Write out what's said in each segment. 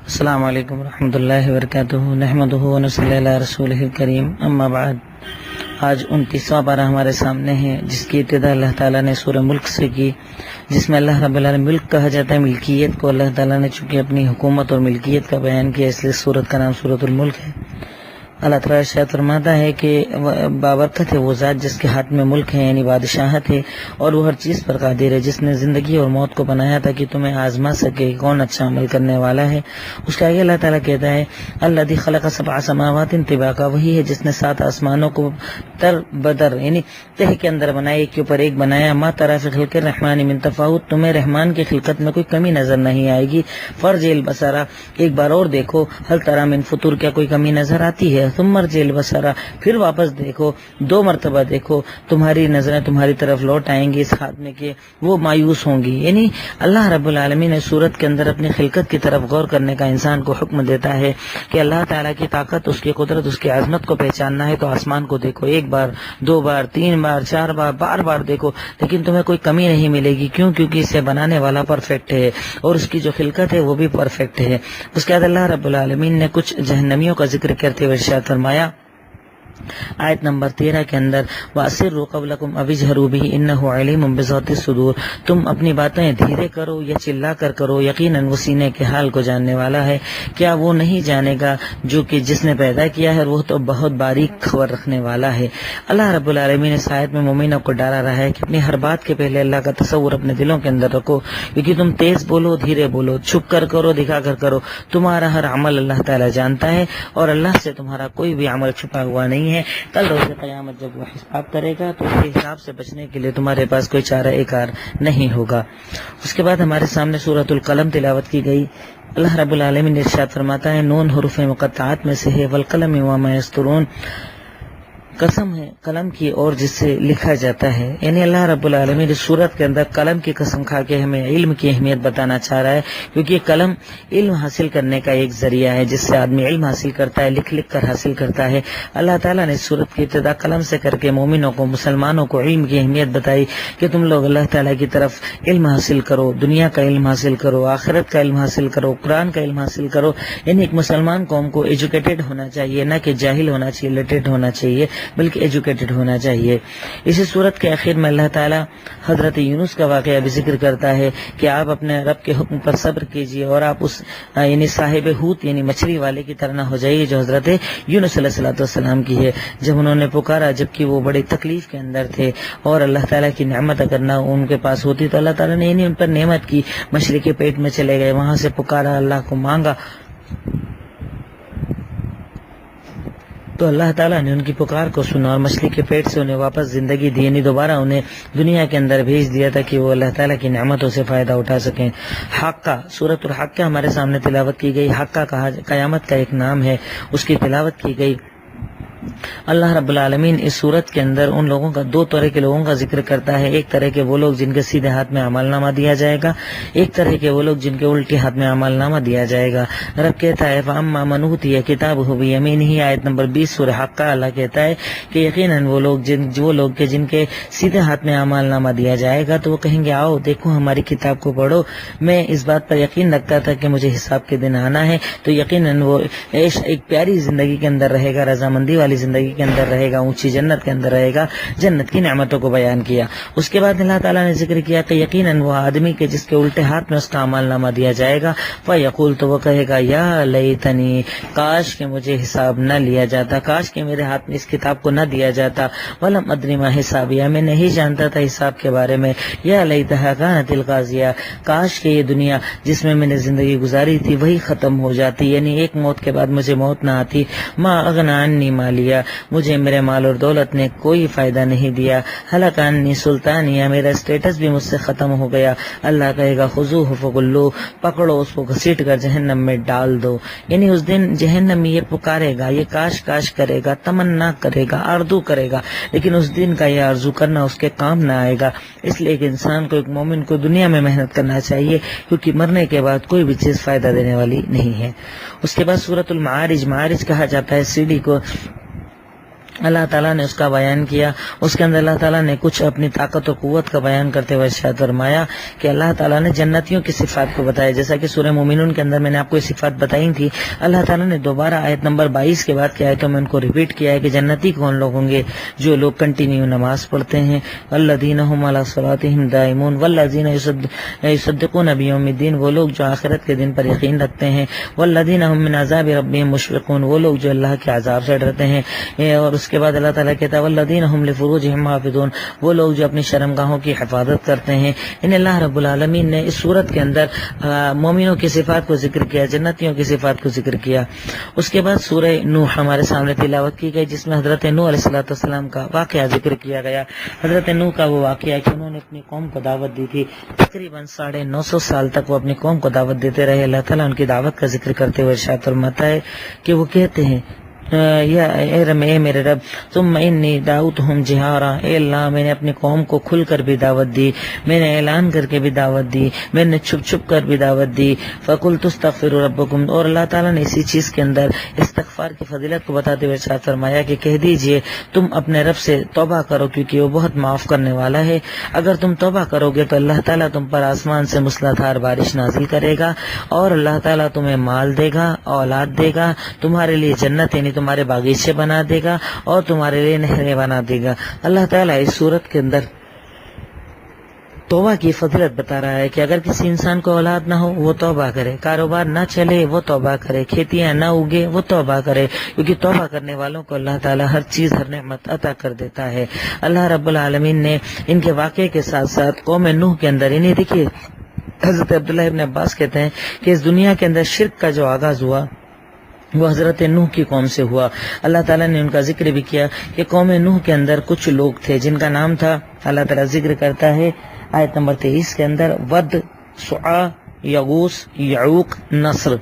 السلام علیکم ورحمۃ اللہ وبرکاتہ نحمدہ ونصلی علی رسولہ الکریم اما بعد۔ آج 29واں پارہ ہمارے سامنے ہے، جس کی ابتدا اللہ تعالیٰ نے سورہ ملک سے کی، جس میں اللہ رب العالمین ملک کہا جاتا ہے۔ ملکیت کو اللہ تعالیٰ نے چونکہ اپنی حکومت اور ملکیت کا بیان کیا، اس لیے سورت کا نام سورۃ الملک ہے۔ اللہ تعالیٰ ارشاد فرماتا ہے کہ بابرکت ہے وہ ذات جس کے ہاتھ میں ملک ہے، یعنی بادشاہت ہے، اور وہ ہر چیز پر قادر ہے، جس نے زندگی اور موت کو بنایا تھا کہ تمہیں آزما سکے کون اچھا عمل کرنے والا ہے۔ اس کے آگے اللہ تعالیٰ کہتا ہے الذی خلق سبع سماوات طباقا، وہی ہے جس نے 7 آسمانوں کو تر بدر یعنی تہ کے اندر بنایا، ایک کے اوپر ایک بنایا۔ ما تری فی خلق الرحمن من تفاوت، تمہیں رحمان کی خلقت میں کوئی کمی نظر نہیں آئے گی۔ فرجع البصر، ایک بار اور دیکھو، هل تری من فطور، کیا کوئی کمی نظر آتی ہے؟ ثم ارجع البصر، پھر واپس دیکھو، 2 مرتبہ دیکھو، تمہاری نظریں تمہاری طرف لوٹ آئیں گی اس حال میں کہ وہ مایوس ہوں گی۔ یعنی اللہ رب العالمین نے سورت کے اندر اپنی خلقت کی طرف غور کرنے کا انسان کو حکم دیتا ہے کہ اللہ تعالیٰ کی طاقت، اس کی قدرت، اس کی عظمت کو پہچاننا ہے تو آسمان کو دیکھو، 1 بار 2 بار 3 بار 4 بار بار بار دیکھو، لیکن تمہیں کوئی کمی نہیں ملے گی۔ کیوں؟ کیونکہ اسے بنانے والا پرفیکٹ ہے اور اس کی جو خلقت ہے وہ بھی پرفیکٹ ہے۔ اس کے بعد اللہ رب العالمین نے کچھ جہنمیوں کا ذکر کرتے ہوئے ارشاد فرمایا آیت نمبر 13 کے اندر وَأَسِرُّوا قَوْلَكُمْ أَوِ اجْهَرُوا بِهِ إِنَّهُ عَلِيمٌ بِذَاتِ الصُّدُورِ، تم اپنی باتیں دھیرے کرو یا چلا کر کرو، یقیناً وہ سینے کے حال کو جاننے والا ہے۔ کیا وہ نہیں جانے گا جو کہ جس نے پیدا کیا ہے، وہ تو بہت باریک خبر رکھنے والا ہے۔ اللہ رب العالمین نے اس آیت میں مومنوں کو ڈالا رہا ہے کہ اپنی ہر بات کے پہلے اللہ کا تصور اپنے دلوں کے اندر رکھو، کیونکہ تم تیز بولو دھیرے بولو، چھپ کر کرو دکھا کر کرو، تمہارا ہر عمل اللہ تعالیٰ جانتا ہے اور اللہ سے تمہارا کوئی بھی عمل چھپا ہوا نہیں ہے۔ کل روز قیامت جب وہ حساب کرے گا تو اس کے حساب سے بچنے کے لیے تمہارے پاس کوئی چارہ کار نہیں ہوگا۔ اس کے بعد ہمارے سامنے سورۃ القلم تلاوت کی گئی۔ اللہ رب العالمین نے ارشاد فرماتا ہے نون حروف مقطعات میں سے ہے، والقلم وما یسطرون، قسم ہے قلم کی اور جس سے لکھا جاتا ہے۔ یعنی اللہ رب العالمین اس صورت کے اندر قلم کی قسم کھا کے ہمیں علم کی اہمیت بتانا چاہ رہا ہے، کیونکہ قلم علم حاصل کرنے کا ایک ذریعہ ہے جس سے آدمی علم حاصل کرتا ہے، لکھ لکھ کر حاصل کرتا ہے۔ اللہ تعالیٰ نے اس صورت کی ابتدا قلم سے کر کے مومنوں کو، مسلمانوں کو علم کی اہمیت بتائی کہ تم لوگ اللہ تعالیٰ کی طرف علم حاصل کرو، دنیا کا علم حاصل کرو، آخرت کا علم حاصل کرو، قرآن کا علم حاصل کرو۔ یعنی ایک مسلمان قوم کو ایجوکیٹڈ ہونا چاہیے، نہ کہ جاہل ہونا چاہیے، لٹریٹ ہونا چاہیے، بلکہ ایجوکیٹڈ ہونا چاہیے۔ اسی صورت کے آخر میں اللہ تعالیٰ حضرت یونس کا واقعہ بھی ذکر کرتا ہے کہ آپ اپنے رب کے حکم پر صبر کیجیے اور آپ اس یعنی صاحب حوت یعنی مچھلی والے کی طرح نہ ہو جائیے جو حضرت یونس علیہ السلام کی ہے، جب انہوں نے پکارا جبکہ وہ بڑی تکلیف کے اندر تھے اور اللہ تعالیٰ کی نعمت اگر نہ ان کے پاس ہوتی تو اللہ تعالیٰ نے یعنی ان پر نعمت کی، مچھلی کے پیٹ میں چلے گئے، وہاں سے پکارا، اللہ کو مانگا تو اللہ تعالیٰ نے ان کی پکار کو سنا اور مچھلی کے پیٹ سے انہیں واپس زندگی دی، یعنی دوبارہ انہیں دنیا کے اندر بھیج دیا تھا کہ وہ اللہ تعالیٰ کی نعمتوں سے فائدہ اٹھا سکیں۔ حقہ، سورۃ الحقہ ہمارے سامنے تلاوت کی گئی۔ حقہ قیامت کا ایک نام ہے، اس کی تلاوت کی گئی۔ اللہ رب العالمین اس صورت کے اندر ان لوگوں کا 2 طرح کے لوگوں کا ذکر کرتا ہے، ایک طرح کے وہ لوگ جن کے سیدھے ہاتھ میں عمل نامہ دیا جائے گا، ایک طرح کے وہ لوگ جن کے الٹے ہاتھ میں عمل نامہ دیا جائے گا۔ رب کہتا ہے فَأَمَّا مَنْ أُوتِيَ كِتَابَهُ بِيَمِينِهِ، آیت نمبر 20 سورہ حقہ۔ اللہ کہتا ہے کہ یقیناً وہ لوگ جن کے سیدھے ہاتھ میں عمل نامہ دیا جائے گا تو وہ کہیں گے آؤ دیکھو ہماری کتاب کو پڑھو، میں اس بات پر یقین رکھتا تھا کہ مجھے حساب کے دن آنا ہے، تو یقیناً وہ ایک پیاری زندگی کے اندر رہے گا، رضامندی والی زندگی کے اندر رہے گا، اونچی جنت کے اندر رہے گا۔ جنت کی نعمتوں کو بیان کیا۔ اس کے بعد اللہ تعالیٰ نے ذکر کیا کہ یقیناً وہ آدمی کے جس کے الٹے ہاتھ میں اس کا عمل نامہ دیا جائے گا، فَيَقُولُ، تو وہ کہے گا یا لیتنی، کاش کہ مجھے حساب نہ لیا جاتا، کاش کہ میرے ہاتھ میں اس کتاب کو نہ دیا جاتا، وَلَمْ أَدْرِ مَا حِسَابِيَهْ، میں نہیں جانتا تھا حساب کے بارے میں، یا لیتہا کانت القاضیہ، کاش کہ یہ دنیا جس میں نے زندگی گزاری تھی وہی ختم ہو جاتی، یعنی ایک موت کے بعد مجھے موت نہ آتی، ما اغنی عنی مالیہ، مجھے میرے مال اور دولت نے کوئی فائدہ نہیں دیا، ہلک عنی سلطانیہ، میرا اسٹیٹس بھی مجھ سے ختم ہو گیا۔ اللہ کہے گا خذوہ فغلوہ، پکڑو اس کو گھسیٹ کر جہنم میں ڈال دو۔ یعنی اس دن جہنم میں یہ پکارے گا، یہ کاش کاش کرے گا، تمنا کرے گا، آرزو کرے گا، لیکن اس دن کا یہ آرزو کرنا اس کے کام نہ آئے گا۔ اس لیے کہ انسان کو، ایک مومن کو دنیا میں محنت کرنا چاہیے، کیونکہ مرنے کے بعد کوئی بھی چیز فائدہ دینے والی نہیں ہے۔ اس کے بعد سورۃ المعارج، معارج کہا جاتا ہے سیڑھی کو، اللہ تعالیٰ نے اس کا بیان کیا. اس کے اندر اللہ تعالیٰ نے کچھ اپنی طاقت و قوت کا بیان کرتے ہوئے ارشاد فرمایا کہ اللہ تعالیٰ نے جنتیوں کی صفات کو بتایا. جیسا کہ سورہ مومنون کے اندر میں نے آپ کو یہ صفات بتائی تھی, اللہ تعالیٰ نے دوبارہ آیت نمبر 22 کے بعد کی آیتوں میں ان کو ریپیٹ کیا ہے کہ جنتی کون لوگ ہوں گے؟ جو لوگ کنٹینیو نماز پڑھتے ہیں, والذین هم علی صلاتهم دائمون والذین یصدقون بیوم الدین, وہ لوگ جو آخرت کے دن پر یقین رکھتے ہیں, والذین هم من عذاب ربهم مشفقون, وہ لوگ جو اللہ کے عذاب سے ڈرتے ہیں. اور اس کے بعد اللہ تعالیٰ کہتا ہے والذین هم لفروجهم حافظون, وہ لوگ جو اپنی شرمگاہوں کی حفاظت کرتے ہیں. ان اللہ رب العالمین نے اس صورت کے اندر مومنوں کی صفات کو ذکر کیا, جنتیوں کی صفات کو ذکر کیا. اس کے بعد سورہ نوح ہمارے سامنے تلاوت کی گئی, جس میں حضرت نوح علیہ السلام کا واقعہ ذکر کیا گیا. حضرت نوح کا وہ واقعہ کہ انہوں نے اپنی قوم کو دعوت دی تھی, تقریباً 950 سال تک وہ اپنی قوم کو دعوت دیتے رہے. اللہ تعالیٰ ان کی دعوت کا ذکر کرتے ہوئے ارشاد فرماتا ہے کہ وہ کہتے ہیں یا اے میرے رب ثم انی دعوتہم جہارا, اے اللہ میں نے اپنی قوم کو کھل کر بھی دعوت دی, میں نے اعلان کر کے بھی دعوت دی, میں نے چھپ چھپ کر بھی دعوت دی. فقلت استغفروا ربکم, اور اللہ تعالیٰ نے اسی چیز کے اندر استغفار کی فضیلت کو بتاتے ہوئے ارشاد فرمایا کہ کہہ دیجئے تم اپنے رب سے توبہ کرو کیونکہ وہ بہت معاف کرنے والا ہے. اگر تم توبہ کرو گے تو اللہ تعالیٰ تم پر آسمان سے موسلادھار بارش نازل کرے گا, اور اللہ تعالیٰ تمہیں مال دے گا, اولاد دے گا, تمہارے لیے جنت یعنی تمہارے باغیچے بنا دے گا, اور تمہارے لیے نہریں بنا دے گا. اللہ تعالیٰ اس صورت کے اندر توبہ کی فضیلت بتا رہا ہے کہ اگر کسی انسان کو اولاد نہ ہو وہ توبہ کرے, کاروبار نہ چلے وہ توبہ کرے, کھیتیاں نہ اگے وہ توبہ کرے, کیونکہ توبہ کرنے والوں کو اللہ تعالیٰ ہر چیز ہر نعمت عطا کر دیتا ہے. اللہ رب العالمین نے ان کے واقعے کے ساتھ ساتھ قوم نوح کے اندر انہیں دیکھیے, حضرت عبداللہ ابن عباس کہتے ہیں کہ اس دنیا کے اندر شرک کا جو آغاز ہوا وہ حضرت نوح کی قوم سے ہوا. اللہ تعالیٰ نے ان کا ذکر بھی کیا کہ قوم نوح کے اندر کچھ لوگ تھے جن کا نام تھا, اللہ تعالیٰ ذکر کرتا ہے آیت نمبر 23 کے اندر, ود, سعا, یغوس, یعوق, نصر.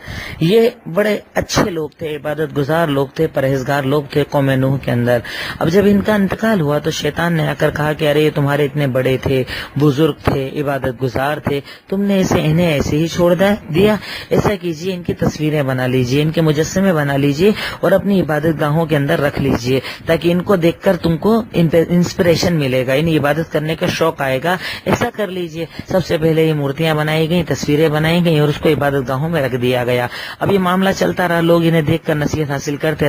یہ بڑے اچھے لوگ تھے, عبادت گزار لوگ تھے, پرہیزگار لوگ تھے قوم نوح کے اندر. اب جب ان کا انتقال ہوا تو شیطان نے آ کر کہا کہ ارے یہ تمہارے اتنے بڑے تھے, بزرگ تھے, عبادت گزار تھے, تم نے انہیں ایسے ہی چھوڑ دیا. ایسا کیجئے ان کی تصویریں بنا لیجئے, ان کے مجسمے بنا لیجئے اور اپنی عبادت گاہوں کے اندر رکھ لیجئے, تاکہ ان کو دیکھ کر تم کو انسپریشن ملے گا, انہیں عبادت کرنے کا شوق آئے گا. ایسا کر لیجئے. سب سے پہلے یہ مورتیاں بنائی گئیں, تصویریں بنائی گئی اور اس کو عبادت گاہوں میں رکھ دیا گیا. اب یہ معاملہ چلتا رہا, لوگ انہیں دیکھ کر نصیحت حاصل کرتے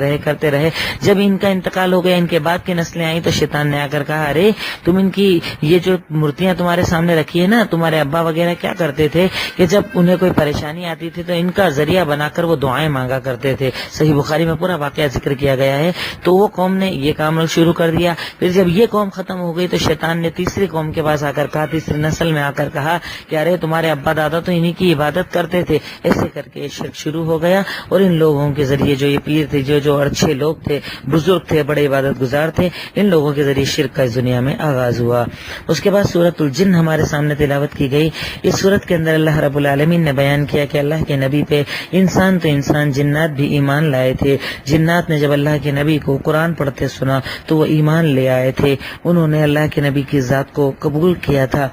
رہے. جب ان کا انتقال ہو گیا, ان کے بعد کی نسلیں آئیں, تو شیطان نے آ کر کہا ارے تم ان کی یہ جو مورتیاں تمہارے سامنے رکھی ہے نا, تمہارے ابا وغیرہ کیا کرتے تھے کہ جب انہیں کوئی پریشانی آتی تھی تو ان کا ذریعہ بنا کر وہ دعائیں مانگا کرتے تھے. صحیح بخاری میں پورا واقعہ ذکر کیا گیا ہے. تو وہ قوم نے یہ کام شروع کر دیا. پھر جب یہ قوم ختم ہو گئی تو شیطان نے تیسری قوم کے پاس آ کر کہا, تیسری نسل میں آ کر کہا کہ ارے تمہارے ابا دادا تو انہی کی عبادت کرتے تھے. ایسے کر کے شرک شروع ہو گیا, اور ان لوگوں کے ذریعے جو یہ پیر تھے, جو اچھے لوگ تھے, بزرگ تھے, بڑے عبادت گزار تھے, ان لوگوں کے ذریعے شرک کا اس دنیا میں آغاز ہوا. اس کے بعد سورۃ الجن ہمارے سامنے تلاوت کی گئی. اس سورت کے اندر اللہ رب العالمین نے بیان کیا کہ اللہ کے نبی پہ انسان تو انسان, جنات بھی ایمان لائے تھے. جنات نے جب اللہ کے نبی کو قرآن پڑھتے سنا تو وہ ایمان لے آئے تھے. انہوں نے اللہ کے نبی کی ذات کو قبول کیا تھا,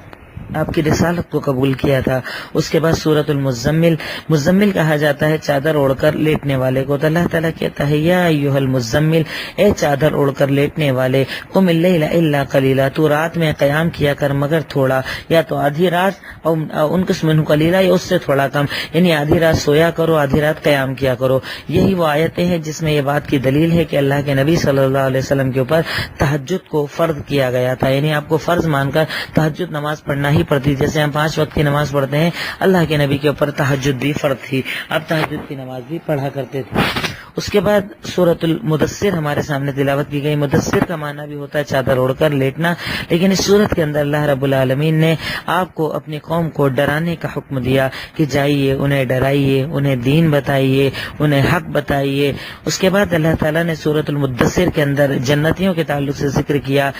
آپ کی رسالت کو قبول کیا تھا. اس کے بعد سورۃ المزمل, مزمل کہا جاتا ہے چادر اوڑھ کر لیٹنے والے کو. تو اللہ تعالیٰ کہتا ہے یا ایھا المزمل, اے چادر اوڑھ کر لیٹنے والے, قم اللیل الا قلیلا, تو رات میں قیام کیا کر مگر تھوڑا, یا تو آدھی رات, اور انقص منہ قلیلا, یا اس سے تھوڑا کم, یعنی آدھی رات سویا کرو, آدھی رات قیام کیا کرو. یہی وہ آیتیں ہیں جس میں یہ بات کی دلیل ہے کہ اللہ کے نبی صلی اللہ علیہ وسلم کے اوپر تہجد کو فرض کیا گیا تھا. یعنی آپ کو فرض مان کر تہجد نماز پڑھنا ہی پڑتی. جیسے ہم 5 وقت کی نماز پڑھتے ہیں, اللہ کے نبی کے اوپر تہجد بھی فرض تھی, آپ تہجد کی نماز بھی پڑھا کرتے تھے. اس کے بعد سورۃ المدثر ہمارے سامنے تلاوت کی گئی. مدثر کا معنی بھی ہوتا ہے چادر اوڑھ کر لیٹنا, لیکن اس سورت کے اندر اللہ رب العالمین نے آپ کو اپنی قوم کو ڈرانے کا حکم دیا کہ جائیے, انہیں ڈرائیے, انہیں دین بتائیے, انہیں حق بتائیے. اس کے بعد اللہ تعالیٰ نے سورۃ المدثر کے اندر جنتیوں کے تعلق سے ذکر کیا.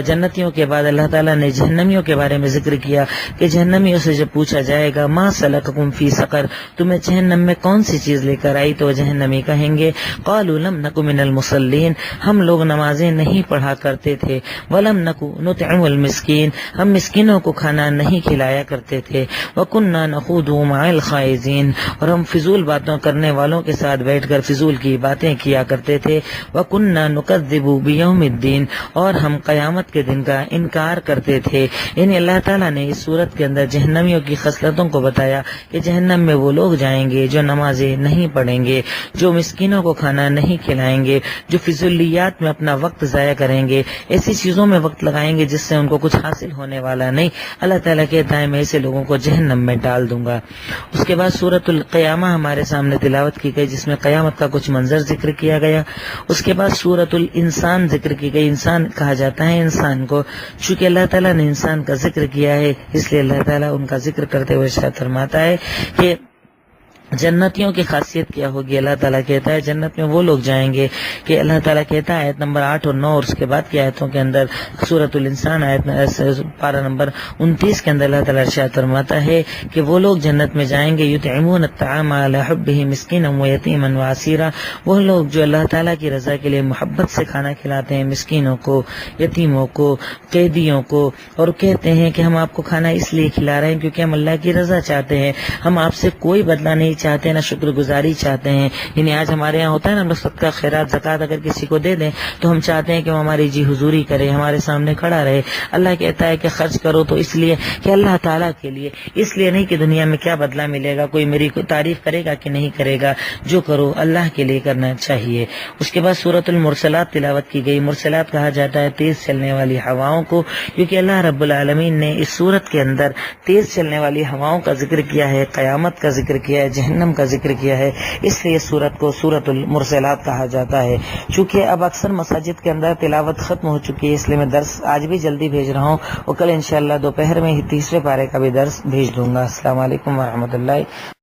جنتیوں کے بعد اللہ تعالیٰ نے جہنمیوں کے بارے میں ذکر کیا کہ جہنمیوں سے جب پوچھا جائے گا ما سلککم فی سقر, تمہیں جہنم میں کون سی چیز لے کر آئی, تو جہنمی کہیں کہیں گے قالوا لم نک من المصلین، ہم لوگ نمازیں نہیں پڑھا کرتے تھے، ولم نک نطعم المسکین، ہم مسکینوں کو کھانا نہیں کھلایا کرتے تھے، وکنا نخوض مع الخائضین، اور ہم فضول باتوں کرنے والوں کے ساتھ بیٹھ کر فضول کی باتیں کیا کرتے تھے، وکنا نکذب بیوم الدین، اور ہم قیامت کے دن کا انکار کرتے تھے۔ یعنی اللہ تعالیٰ نے اس صورت کے اندر جہنمیوں کی خصلتوں کو بتایا کہ جہنم میں وہ لوگ جائیں گے جو نمازیں نہیں پڑھیں گے، جو مسکینوں کو کھانا نہیں کھلائیں گے، جو فضولیات میں اپنا وقت ضائع کریں گے، ایسی چیزوں میں وقت لگائیں گے جس سے ان کو کچھ حاصل ہونے والا نہیں۔ اللہ تعالیٰ کہتا ہے میں ایسے لوگوں کو جہنم میں ڈال دوں گا۔ اس کے بعد سورۃ القیامہ ہمارے سامنے تلاوت کی گئی جس میں قیامت کا کچھ منظر ذکر کیا گیا۔ اس کے بعد سورۃ الانسان ذکر کی گئی، انسان کہا جاتا ہے انسان کو، چونکہ اللہ تعالیٰ نے انسان کا ذکر کیا ہے اس لیے اللہ تعالیٰ ان کا ذکر کرتے ہوئے ارشاد فرماتا ہے کہ جنتیوں کی خاصیت کیا ہوگی۔ اللہ تعالیٰ کہتا ہے جنت میں وہ لوگ جائیں گے کہ اللہ تعالیٰ کہتا ہے آیت نمبر 8 اور 9 اور اس کے بعد کی آیتوں کے اندر سورۃ الانسان پارہ نمبر 29 کے اندر اللہ تعالیٰ ارشاد فرماتا ہے کہ وہ لوگ جنت میں جائیں گے یطعمون الطعام علی حبہ مسکینا ویتیما واسیرا، وہ لوگ جو اللہ تعالیٰ کی رضا کے لیے محبت سے کھانا کھلاتے ہیں مسکینوں کو، یتیموں کو، قیدیوں کو، اور کہتے ہیں کہ ہم آپ کو کھانا اس لیے کھلا رہے ہیں کیونکہ ہم اللہ کی رضا چاہتے ہیں، ہم آپ سے کوئی بدلہ نہیں چاہتے نہ شکر گزاری چاہتے ہیں۔ یعنی آج ہمارے یہاں ہوتا ہے نا ہم لوگ صدقہ خیرات زکوٰۃ اگر کسی کو دے دیں تو ہم چاہتے ہیں کہ وہ ہماری جی حضوری کرے، ہمارے سامنے کھڑا رہے۔ اللہ کہتا ہے کہ خرچ کرو تو اس لیے کہ اللہ تعالیٰ کے لیے، اس لیے نہیں کہ دنیا میں کیا بدلہ ملے گا، کوئی میری تعریف کرے گا کہ نہیں کرے گا، جو کرو اللہ کے لیے کرنا چاہیے۔ اس کے بعد سورۃ المرسلات تلاوت کی گئی۔ مرسلات کہا جاتا ہے تیز چلنے والی ہواؤں کو، کیونکہ اللہ رب العالمین نے اس سورت کے اندر تیز چلنے والی ہواؤں کا ذکر کیا ہے، قیامت کا ذکر کیا ہے، جہنم کا ذکر کیا ہے، اس لیے سورت کو سورۃ المرسلات کہا جاتا ہے۔ چونکہ اب اکثر مساجد کے اندر تلاوت ختم ہو چکی ہے اس لیے میں درس آج بھی جلدی بھیج رہا ہوں اور کل انشاءاللہ دوپہر میں ہی تیسرے پارے کا بھی درس بھیج دوں گا۔ السلام علیکم ورحمۃ اللہ۔